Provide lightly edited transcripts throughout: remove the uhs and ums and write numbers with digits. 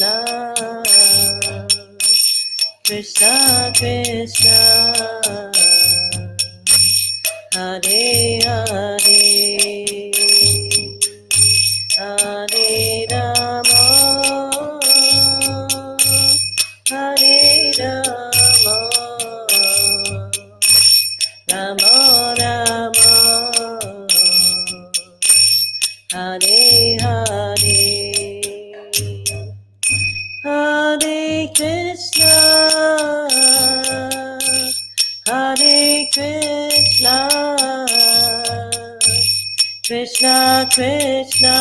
Krishna, Krishna Krishna Hare Hare Hare Rama Hare Rama Rama Rama Hare Hare Hare Krishna Hare Krishna Krishna Krishna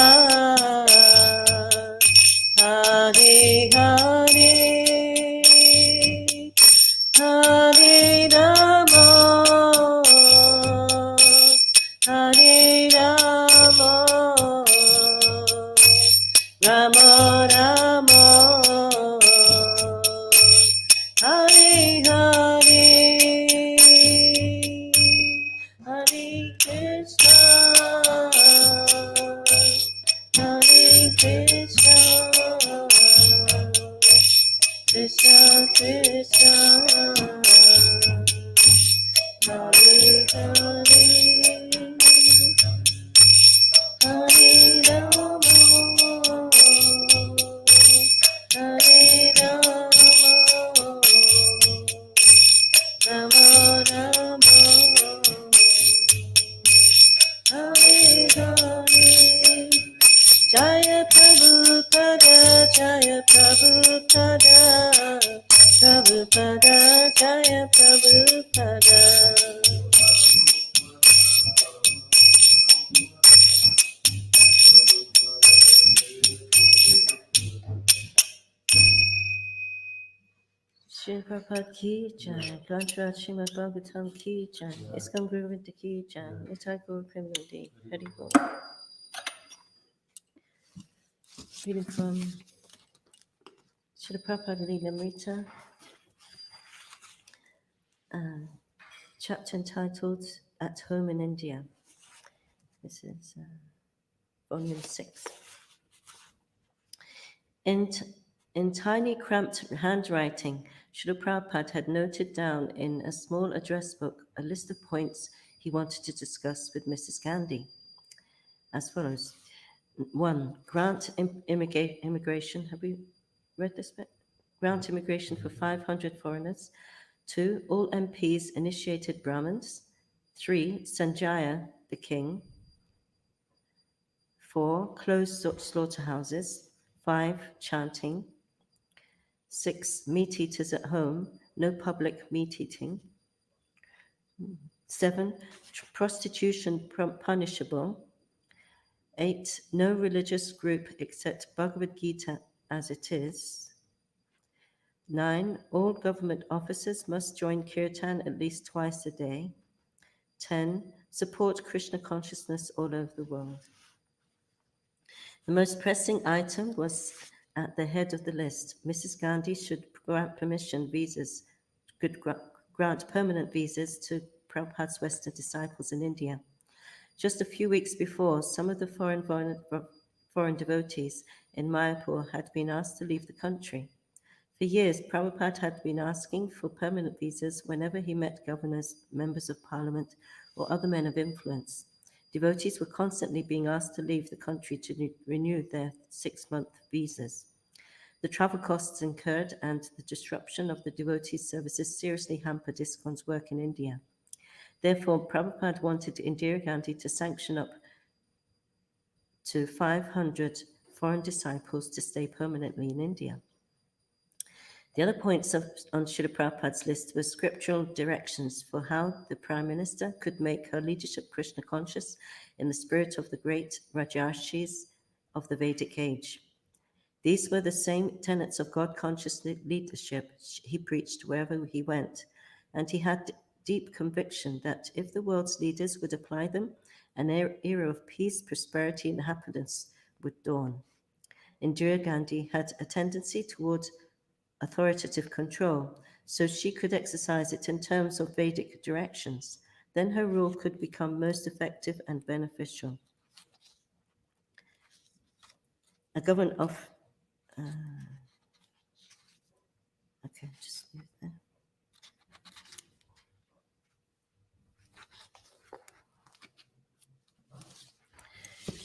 Hare Hare Hare Rama Hare Rama Rama Rama Hare Hare Hare Krishna Hare Krishna Krishna Krishna Hare Hare Hare Rama Hare Rama Rama Rama Hare Hare Jaya Prabhupada Jaya Prabhupada Prabhupada Jaya Prabhupada Shri Prabhupada ki jai, Granthra Srimad Bhagavatam ki jai, Iskam Guru Vrinda ki jai, Nitai Gaur Premanandi, Hari Bol. Reading from Shri Prabhupada Lilamrita, chapter entitled At Home in India. This is volume 6. In tiny cramped handwriting, Srila Prabhupada had noted down in a small address book a list of points he wanted to discuss with Mrs. Gandhi, as follows. 1. Grant immigration. Have we read this bit? Grant immigration for 500 foreigners. 2. All MPs initiated Brahmins. 3. Sanjaya, the king. 4. Closed slaughterhouses. 5. Chanting. 6. Meat eaters at home. No public meat eating. 7. Prostitution punishable. 8. No religious group except Bhagavad Gita as it is. 9. All government officers must join kirtan at least twice a day. 10. Support Krishna consciousness all over the world. The most pressing item was at the head of the list. Mrs. Gandhi should grant permanent visas to Prabhupada's Western disciples in India. Just a few weeks before, some of the foreign devotees in Mayapur had been asked to leave the country. For years, Prabhupada had been asking for permanent visas whenever he met governors, members of parliament, or other men of influence. Devotees were constantly being asked to leave the country to renew their 6-month visas. The travel costs incurred and the disruption of the devotees' services seriously hampered ISKCON's work in India. Therefore, Prabhupada wanted Indira Gandhi to sanction up to 500 foreign disciples to stay permanently in India. The other points on Srila Prabhupada's list were scriptural directions for how the Prime Minister could make her leadership Krishna conscious in the spirit of the great Rajarshis of the Vedic age. These were the same tenets of God-conscious leadership he preached wherever he went, and he had deep conviction that if the world's leaders would apply them, an era of peace, prosperity, and happiness would dawn. Indira Gandhi had a tendency toward authoritative control, so she could exercise it in terms of Vedic directions. Then her rule could become most effective and beneficial. A government of... just leave there.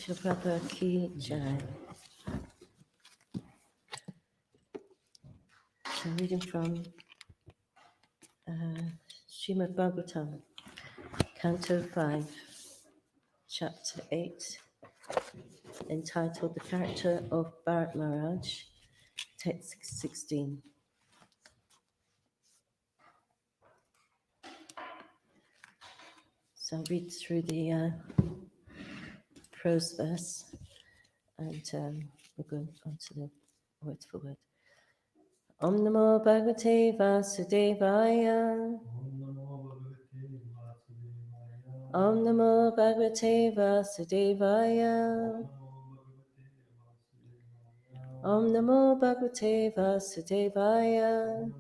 Shri Prabhupada Ki Jai. So reading from Srimad Bhagavatam, Canto 5, Chapter 8, entitled The Character of Bharat Maharaj, Text 16. So I'll read through the prose verse and we're going on to the word for word. Om Namo Bhagavate Vasudevaya. Om Namo Bhagavate Vasudevaya. Om Namo Bhagavate Vasudevaya.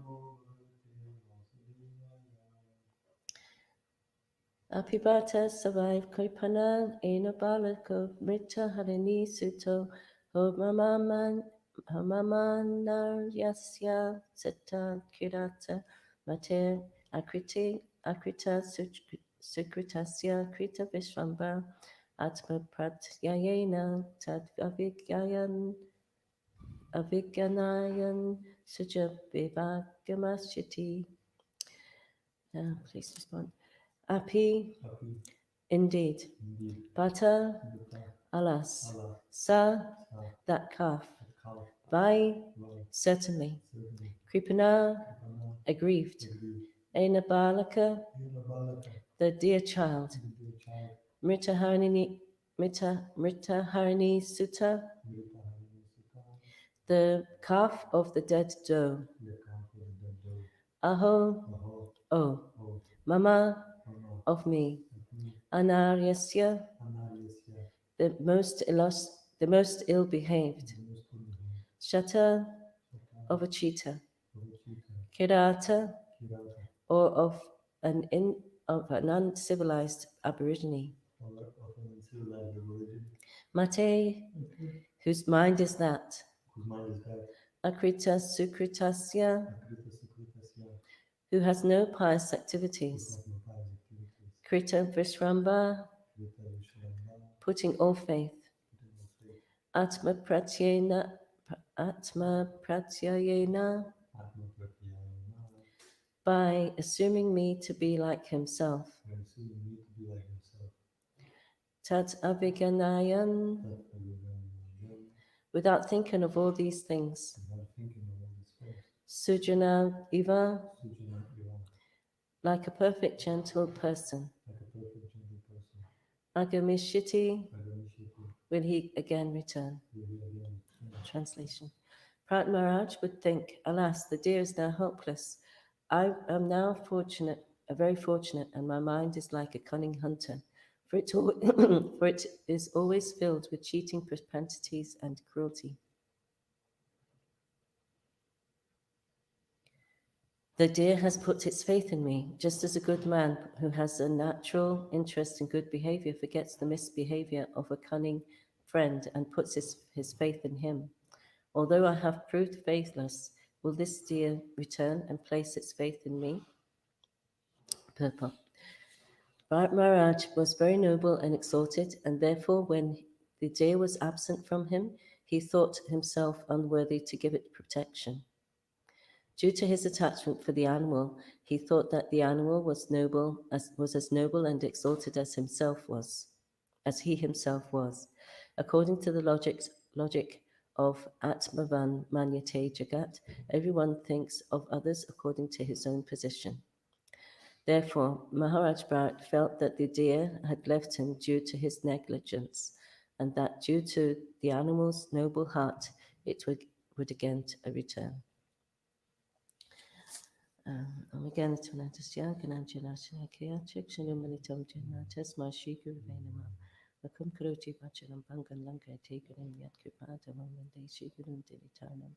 Apibata survived Kripana Ena Balako Mrita Harini Suto Homamanar Yasya Seta Kirata Mate Akrita Sukritasya Krita Vishvamba Atma Pratyayena Tad Avigyanayan Suja Vivagamashyati. Please respond. Api, indeed. Bata, alas. Sa, that calf. Vai, certainly. Kripana, aggrieved. Ena balaka, the dear child. Mritaharini Sutta, the calf of the dead doe. Aho, oh. Mama, of me. Anaryasya, the most ill-behaved. Shata, of a cheetah. Kirata, or of an uncivilized aborigine. Mate, whose mind is that. Akrita Sukritasya, who has no pious activities. Krita Vishramba, putting all faith. Atma Pratyayena, by assuming me to be like himself. Tat Abhiganayan, without thinking of all these things. Sujana Iva, like a perfect gentle person. Agamishiti, will he again return? Translation. Prat Maharaj would think, alas, the deer is now hopeless. I am now very fortunate, and my mind is like a cunning hunter, for it is always filled with cheating propensities and cruelty. The deer has put its faith in me, just as a good man who has a natural interest in good behavior forgets the misbehavior of a cunning friend and puts his faith in him. Although I have proved faithless, will this deer return and place its faith in me? Purport. Bharat Maharaj was very noble and exalted, and therefore when the deer was absent from him, he thought himself unworthy to give it protection. Due to his attachment for the animal, he thought that the animal was as noble and exalted as he himself was. According to the logic of Atmavan Manyate Jagat, everyone thinks of others according to his own position. Therefore, Maharaj Bharat felt that the deer had left him due to his negligence, and that due to the animal's noble heart, it would again return. Again, it's when I just young and Angela Chaotic, and Manitam Jana, test my Shiku Venema. The Kumkuroti Bachalam Bangan Lanka taken in Yat Kipata, and they Shikurun Dilitanam.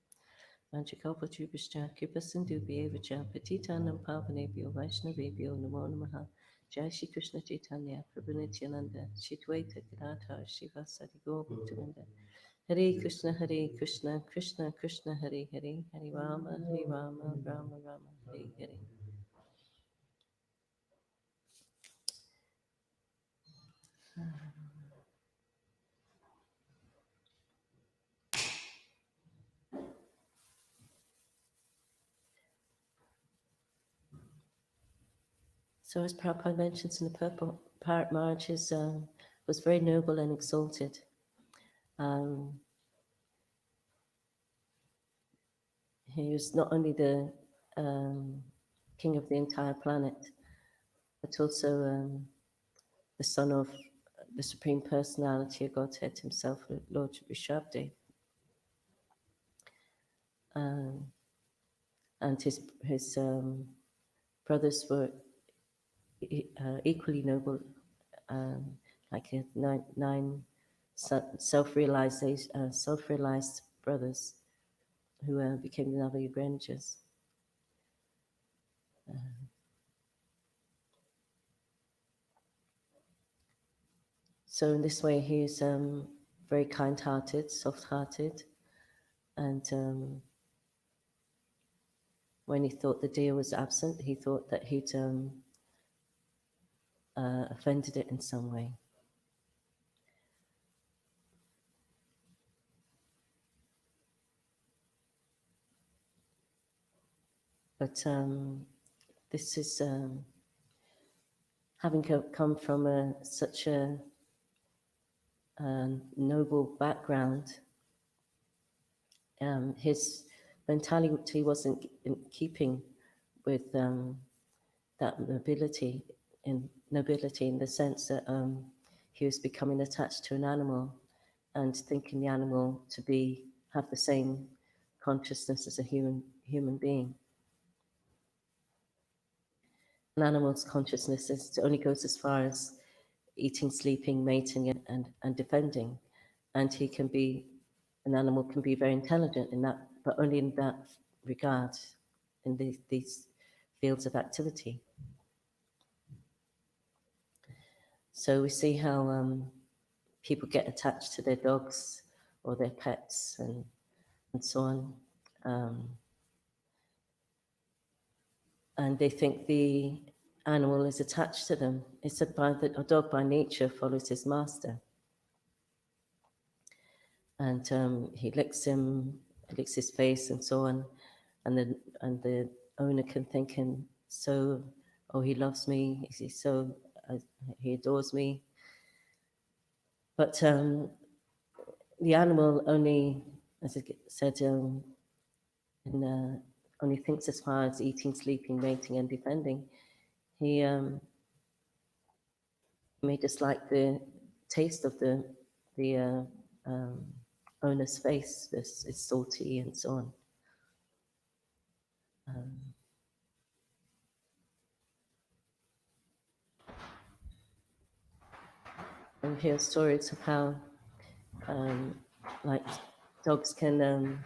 Manchikopa Trubishcha, Kipasindu Beavacha, Petitanam Pavanabio, Vaishnavabio, Namo Namaha, Jai Shri Krishna Chaitanya, Prabhupada Shitwaita Gadadhar, Shiva Sadigo Bhaktivinoda. Hare Krishna, Krishna Krishna, Hare Hare, Hare Rama, Rama Rama, Hare Hare. So as Prabhupada mentions in the purport, Bharat Maharaj was very noble and exalted. He was not only the king of the entire planet, but also the son of the Supreme Personality of Godhead himself, Lord Rishabdev. And his brothers were equally noble, like nine self-realized brothers who became the Navayugranjas. So in this way, he is very kind-hearted, soft-hearted, and when he thought the deer was absent, he thought that he'd offended it in some way. But this is having come from such a noble background. His mentality wasn't in keeping with that nobility in the sense that he was becoming attached to an animal and thinking the animal to have the same consciousness as a human being. An animal's consciousness only goes as far as eating, sleeping, mating, and defending, and an animal can be very intelligent in that, but only in that regard, in these fields of activity. So we see how people get attached to their dogs or their pets and so on. And they think the animal is attached to them. It's said a dog by nature follows his master. And he licks his face and so on. And the owner can think him so, oh, he loves me, he adores me. But the animal only, as I said, only thinks as far as eating, sleeping, mating, and defending. He may dislike the taste of the owner's face. It's salty and so on. And we hear stories of how, like, dogs can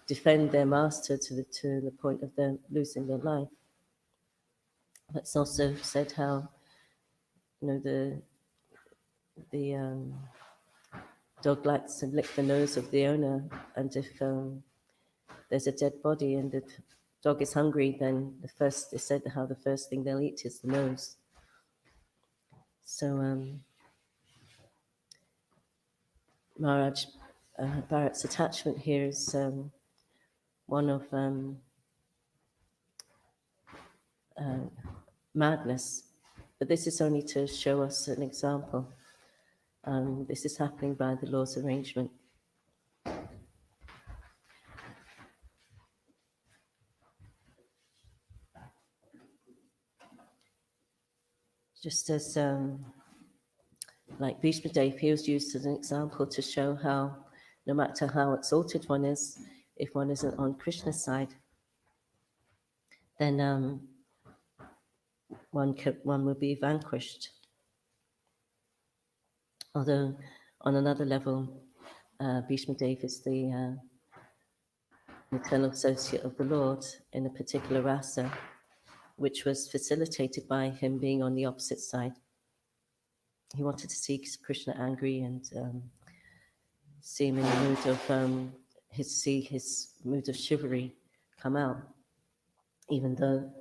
defend their master to the point of them losing their life. That's also said how, the dog likes to lick the nose of the owner, and if there's a dead body and the dog is hungry, then the first thing they'll eat is the nose. So Maharaj Bharat's attachment here is one of madness, but this is only to show us an example. This is happening by the law's arrangement. Just as like Bhishma Dev, he was used as an example to show how, no matter how exalted one is, if one isn't on Krishna's side, then one will be vanquished. Although, on another level, Bhishma Dev is the eternal associate of the Lord in a particular rasa, which was facilitated by him being on the opposite side. He wanted to see Krishna angry and see him in the mood of his mood of chivalry come out, even though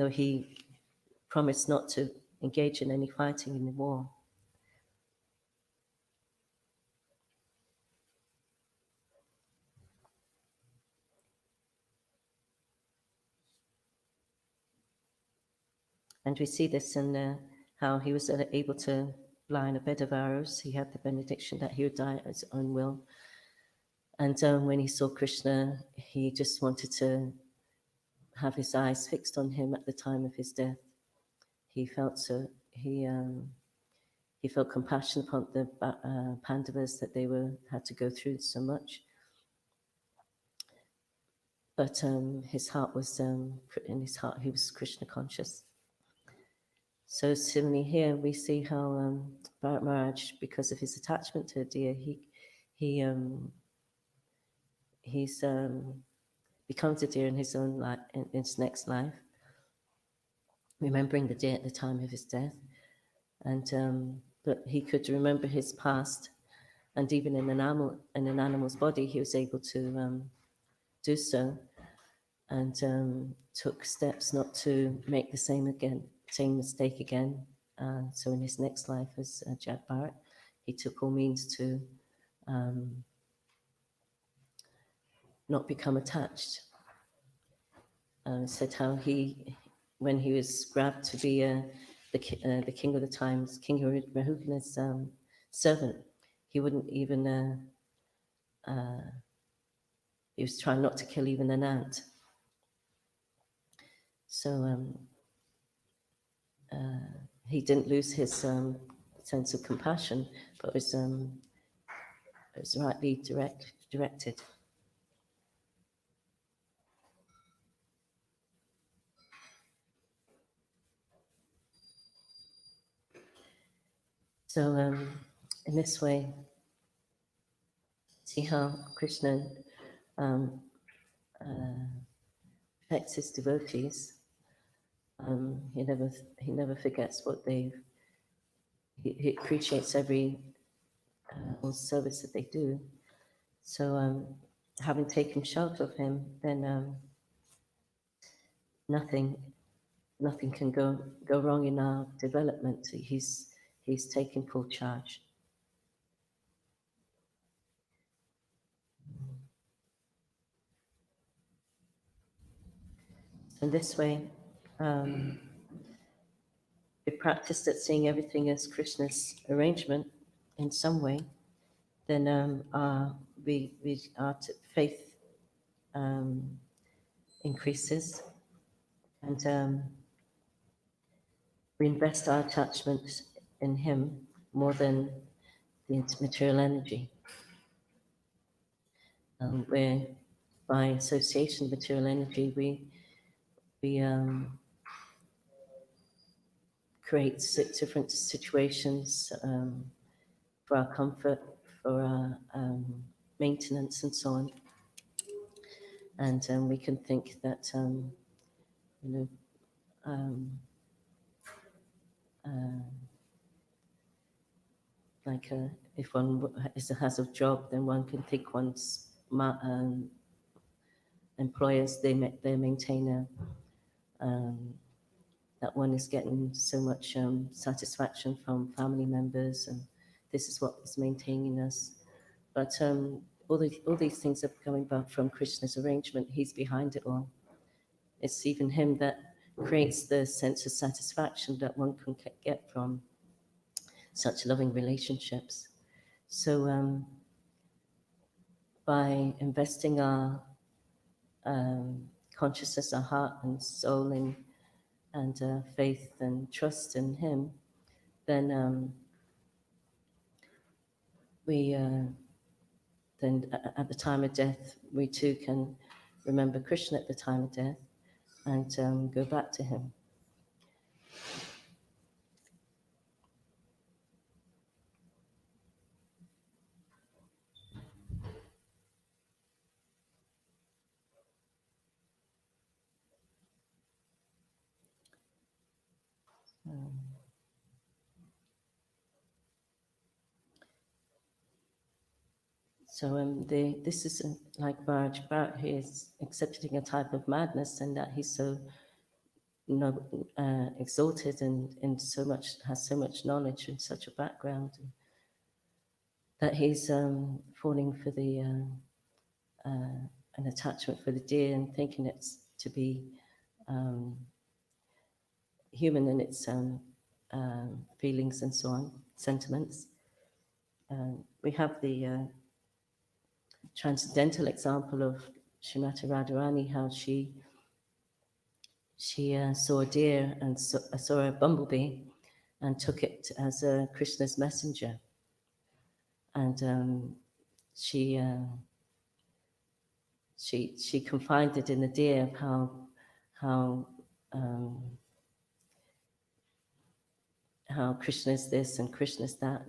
he promised not to engage in any fighting in the war. And we see this in how he was able to lie in a bed of arrows. He had the benediction that he would die at his own will. And when he saw Krishna, he just wanted to have his eyes fixed on him at the time of his death. He felt he felt compassion upon the Pandavas that they had to go through so much. But his heart was in his heart he was Krishna conscious. So similarly here we see how Bharat Maharaj, because of his attachment to a deer, he's becomes a deer in his own life, in his next life, remembering the deer at the time of his death, and but he could remember his past, and even in an animal's body, he was able to do so, and took steps not to make the same mistake again. So in his next life as Jack Barrett, he took all means to not become attached. Said how when he was grabbed to be the king of the times, King Rahugana's servant, he wouldn't even. He was trying not to kill even an ant. So he didn't lose his sense of compassion, but was rightly directed. So in this way, see how Krishna protects his devotees. He never forgets what they've. He appreciates every service that they do. So having taken shelter of him, then nothing can go wrong in our development. He's taken full charge. In this way, we practiced at seeing everything as Krishna's arrangement in some way, then our faith increases, and we invest our attachment in him more than the material energy. Where by association with material energy, we create different situations for our comfort, for our maintenance, and so on. And we can think that like if one has a job, then one can think one's employers they maintain that one is getting so much satisfaction from family members, and this is what is maintaining us. But all these things are coming back from Krishna's arrangement. He's behind it all. It's even him that creates the sense of satisfaction that one can get from such loving relationships. So by investing our consciousness, our heart and soul in, and faith and trust in him, then we then at the time of death, we too can remember Krishna at the time of death and go back to him. So this is like Bharat, he is exhibiting a type of madness, and that he's so exalted and has so much knowledge and such a background, that he's falling for an attachment for the deer and thinking it's to be human in its feelings and so on, sentiments. We have the transcendental example of Srimati Radharani, how she saw a deer and saw a bumblebee and took it as a Krishna's messenger. And she confided in the deer of how Krishna is this and Krishna is that.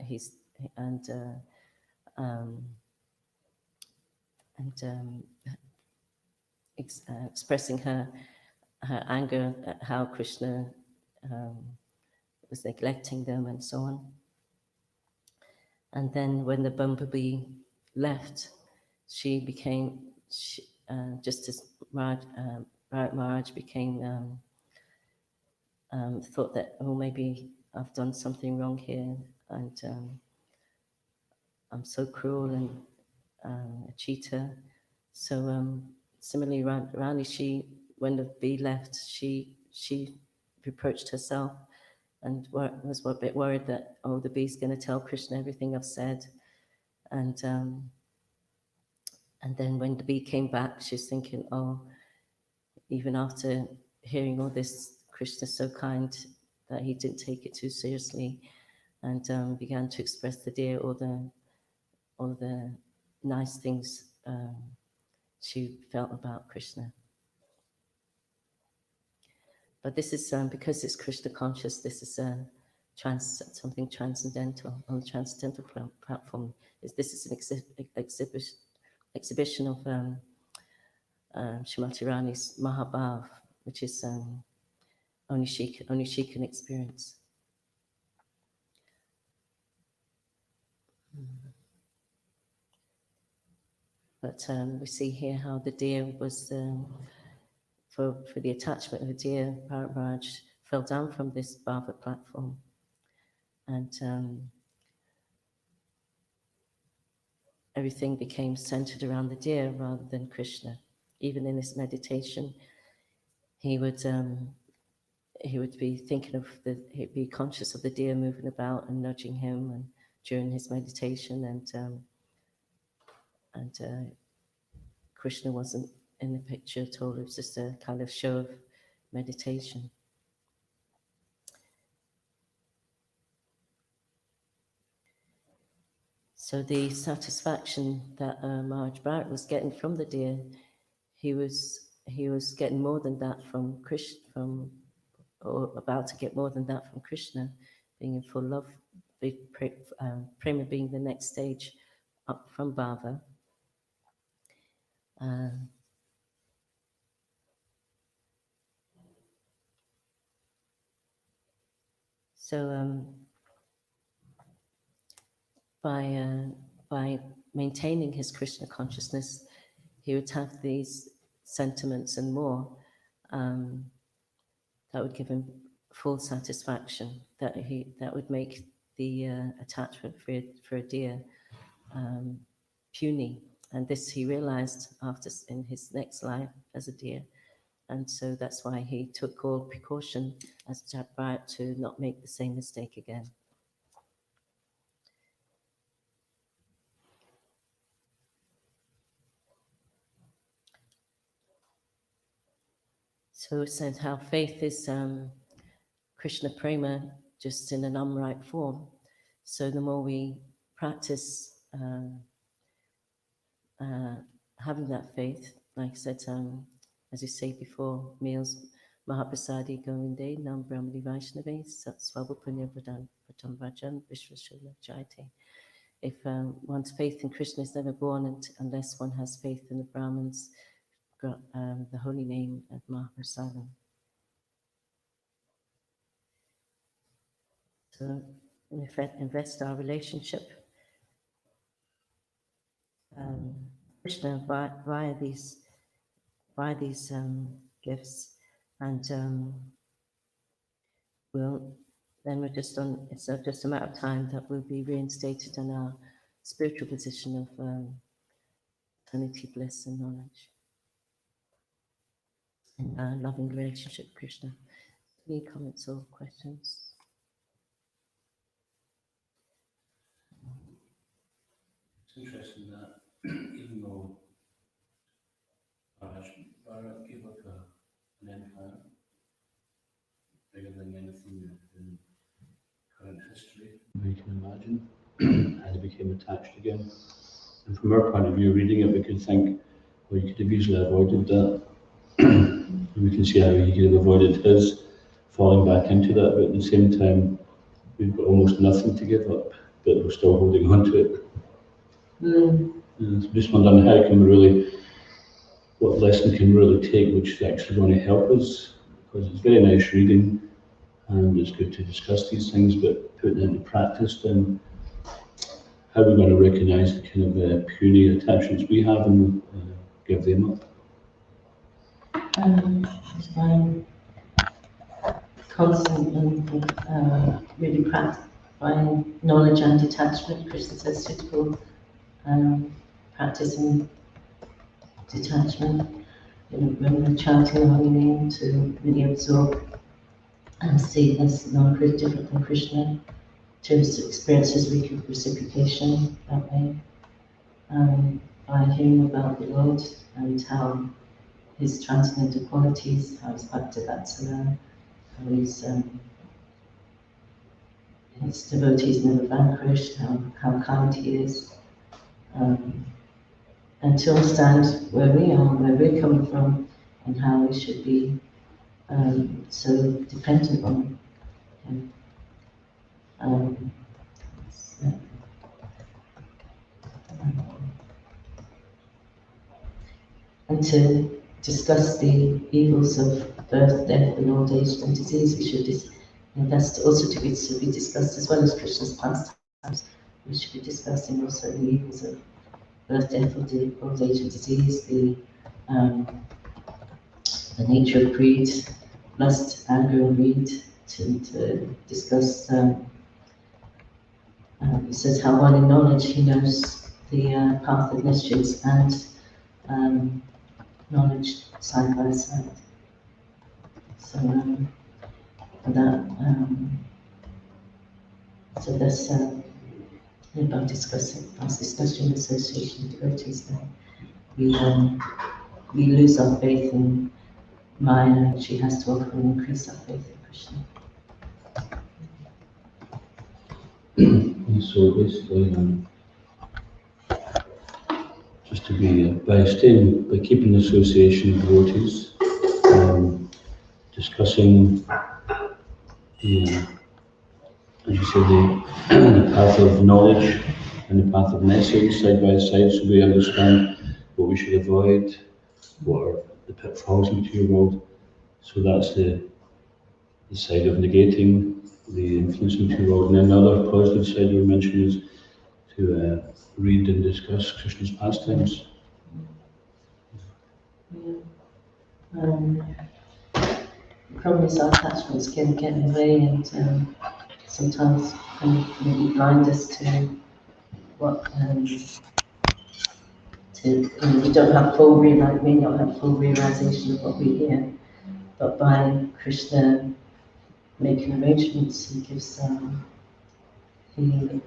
Expressing her anger at how Krishna was neglecting them and so on. And then when the bumblebee left, she became, just as Maharaj became, thought that, oh, maybe I've done something wrong here, and I'm so cruel and a cheater. So similarly, Rani, when the bee left, she reproached herself and was a bit worried that, oh, the bee's going to tell Krishna everything I've said. And then when the bee came back, she's thinking, oh, even after hearing all this, Krishna's so kind that he didn't take it too seriously, and began to express the deer all the nice things she felt about Krishna. But this is because it's Krishna conscious. This is something transcendental on the transcendental platform. This is an exhibition of Srimati Rani's Mahabhav, which is only she can experience. But we see here how the deer was, for the attachment of the deer, Bharat fell down from this Bhava platform. And everything became centered around the deer rather than Krishna. Even in this meditation, he would be thinking of he'd be conscious of the deer moving about and nudging him, and during his meditation, and Krishna wasn't in the picture at all. It was just a kind of show of meditation. So the satisfaction that Maharaj Bharat was getting from the deer, he was getting more than that from Krishna, or about to get more than that from Krishna, being in full love, prema being the next stage up from bhava. So by maintaining his Krishna consciousness, he would have these sentiments and more that would give him full satisfaction. That would make the attachment for a deer puny, and this he realized after in his next life as a deer, and so that's why he took all precaution as Bharat to not make the same mistake again. So it said how faith is Krishna prema, just in an unripe form. So the more we practice having that faith, like I said, as you say before, meals, Mahaprasadi Govinde, Nam Brahmani Vaishnave, Swavapunya Pratam Vajan, Vishwashula Jayate. If one's faith in Krishna is never born unless one has faith in the Brahmins, the holy name of Mahaprasadam. So invest our relationship Krishna via these gifts, and we're just on. It's just a matter of time that we'll be reinstated in our spiritual position of eternity, bliss, and knowledge, and our loving relationship with Krishna. Any comments or questions? It's interesting that even though Bharat gave up an empire bigger than anything in current history, we can imagine, and it became attached again. And from our point of view, reading it, we could think, well, you could have easily avoided that. And we can see how he could have avoided his falling back into that, but at the same time, we've got almost nothing to give up, but we're still holding on to it. So just wondering how can we really, what lesson can we really take which is actually going to help us, because it's very nice reading and it's good to discuss these things, but putting it into practice, then how are we going to recognise the kind of puny attachments we have and give them up? By constant and really practice, by knowledge and detachment. Krishna says suitable practice in detachment. When we're chanting the holy name, to really absorb and see as non-Krishna, different from Krishna, to experience his reciprocation that way. By hearing about the world and how his transcendental qualities, how his Bhakti-Vatsala, how his devotees never vanquished, how kind he is, and to understand where we are, where we're coming from, and how we should be so dependent on him. And to discuss the evils of birth, death, and old age and disease, we should that's also to be discussed as well as Krishna's pastimes. We should be discussing also the evils of birth, death, old age and disease, the nature of greed, lust, anger, and greed. To discuss, it says how one in knowledge he knows the path of mischiefs and knowledge side by side. So so that's about discussing the association of devotees. Then we lose our faith in Maya, and she has to offer and increase our faith in Krishna. And so basically, just to be by keeping the association of devotees, discussing the, as you said, the path of knowledge and the path of message side by side, so we understand what we should avoid, what are the pitfalls in the material world. So that's the side of negating the influence in the material world. And then the other positive side we mentioned is to read and discuss Krishna's pastimes. The problem is our attachments can get in the way, and sometimes can maybe blind us to what we don't have may not have full realization of what we hear, but by Krishna making arrangements, he gives he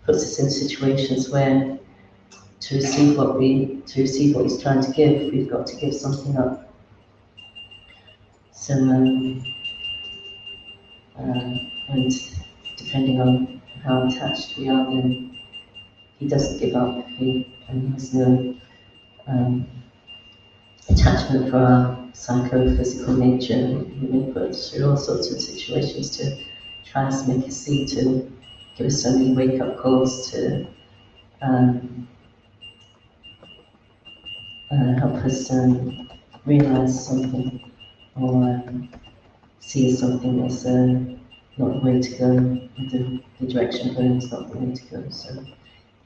puts us in situations where to receive what he's trying to give, we've got to give something up. So and depending on how attached we are, then he doesn't give up. He has no attachment for our psychophysical nature. He may put us through all sorts of situations to try to make us see, to give us so many wake-up calls, to help us realize something, or see something as not the way to go, the direction going is not the way to go. So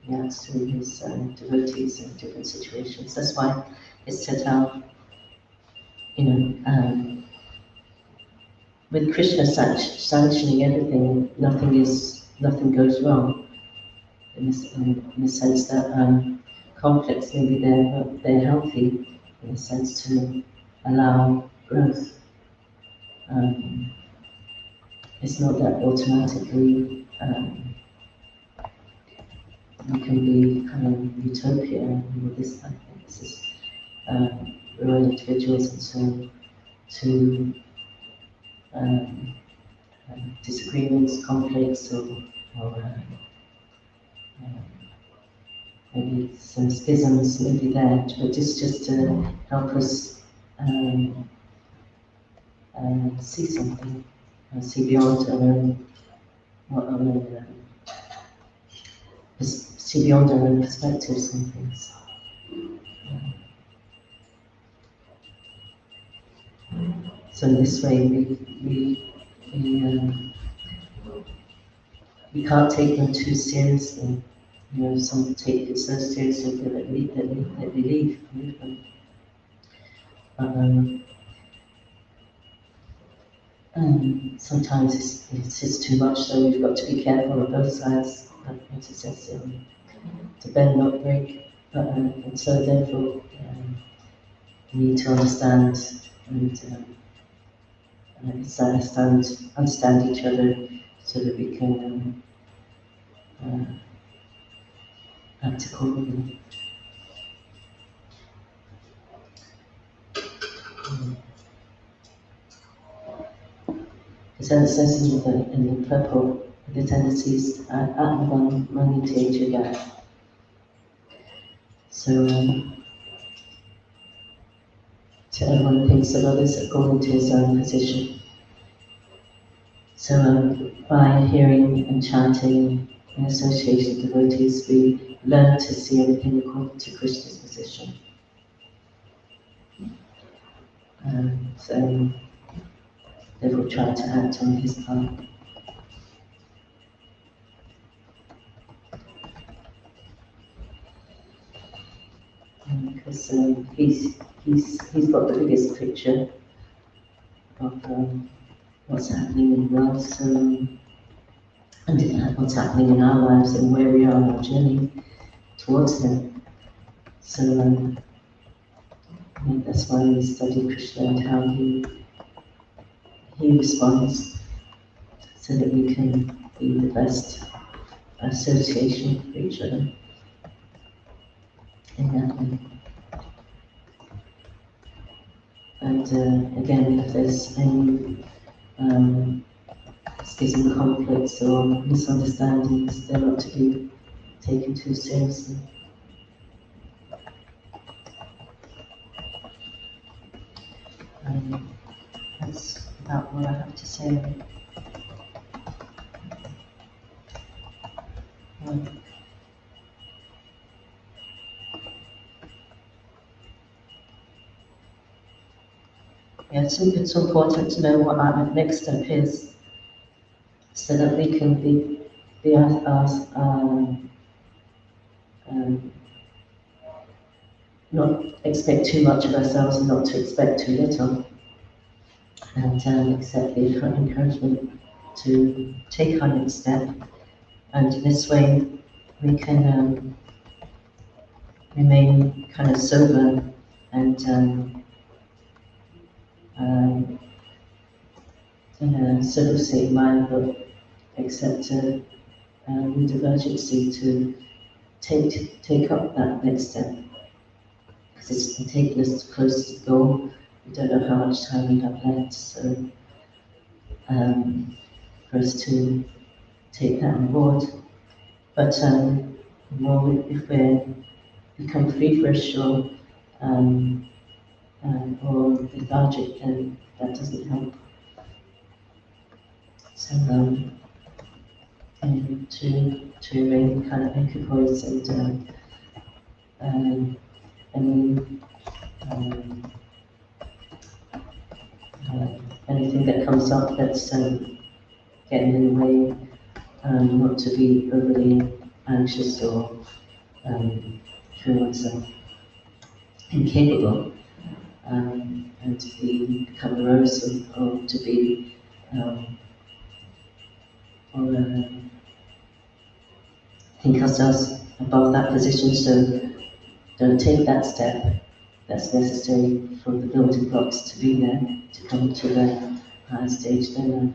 he acts through his devotees in different situations. That's why it's said how, with Krishna sanctioning everything, nothing goes wrong. In the sense that conflicts, maybe they're healthy, in the sense to allow growth. it's not that automatically you can be kind of utopia and all this kind of thing. This is, we're all individuals, and so to disagreements, conflicts, or maybe some schisms may be there, but it's just to help us see something, see beyond our own, see beyond our own perspectives on things. So in this way, we can't take them too seriously. You know, some take it so seriously that they leave them. Sometimes it's too much, so we've got to be careful on both sides, like it says, to bend, not break. And so therefore, we need to understand and understand each other so that we can act accordingly. So it says in the purple, the tendencies Atman Mani Tejaga. So everyone thinks of others according to his own position. So by hearing and chanting in association with devotees, we learn to see everything according to Krishna's position. So they will try to act on his part. Because he's got the biggest picture of what's happening in the world, so, and what's happening in our lives and where we are on our journey towards him. So I think that's why we study Krishna and how he responds, so that we can be the best association for each other in that way. And again, if there's any schism, conflicts or misunderstandings, they're not to be taken too seriously. That's about what I have to say. Yeah, it's important to know what our next step is, so that we can be not expect too much of ourselves and not to expect too little, and accept the encouragement to take our next step. And in this way, we can remain kind of sober and in a civil state mind, but accept with divergency to take up that next step, because it's taking us close to the goal. We don't know how much time we have left, so for us to take that on board. But more if we become free for a show or lethargic, then that doesn't help. So and to remain kind of equipoise and anything that comes up that's getting in the way, not to be overly anxious or feel oneself incapable, and to become morose or to be think ourselves above that position. So don't take that step that's necessary for the building blocks to be there, to come to higher stage, then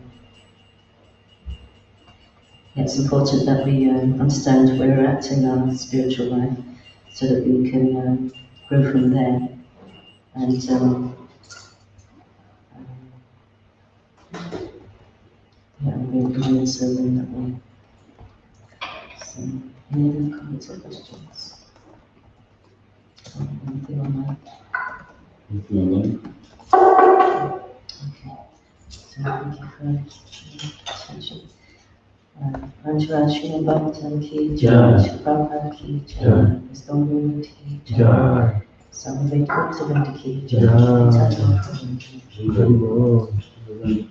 it's important that we understand where we're at in our spiritual life so that we can grow from there. And yeah, we're going so in that way. So, any other comments or questions? Anything on that? Anything online? Okay. So thank you for your attention. Anjali Srimad Bhagavatam ki jai, Shri Prabhupada ki jai, Wisdom Movement ki jai, Samaveta Bhaktivedanta ki jai, Shri Chaitanya Prabhu ki jai.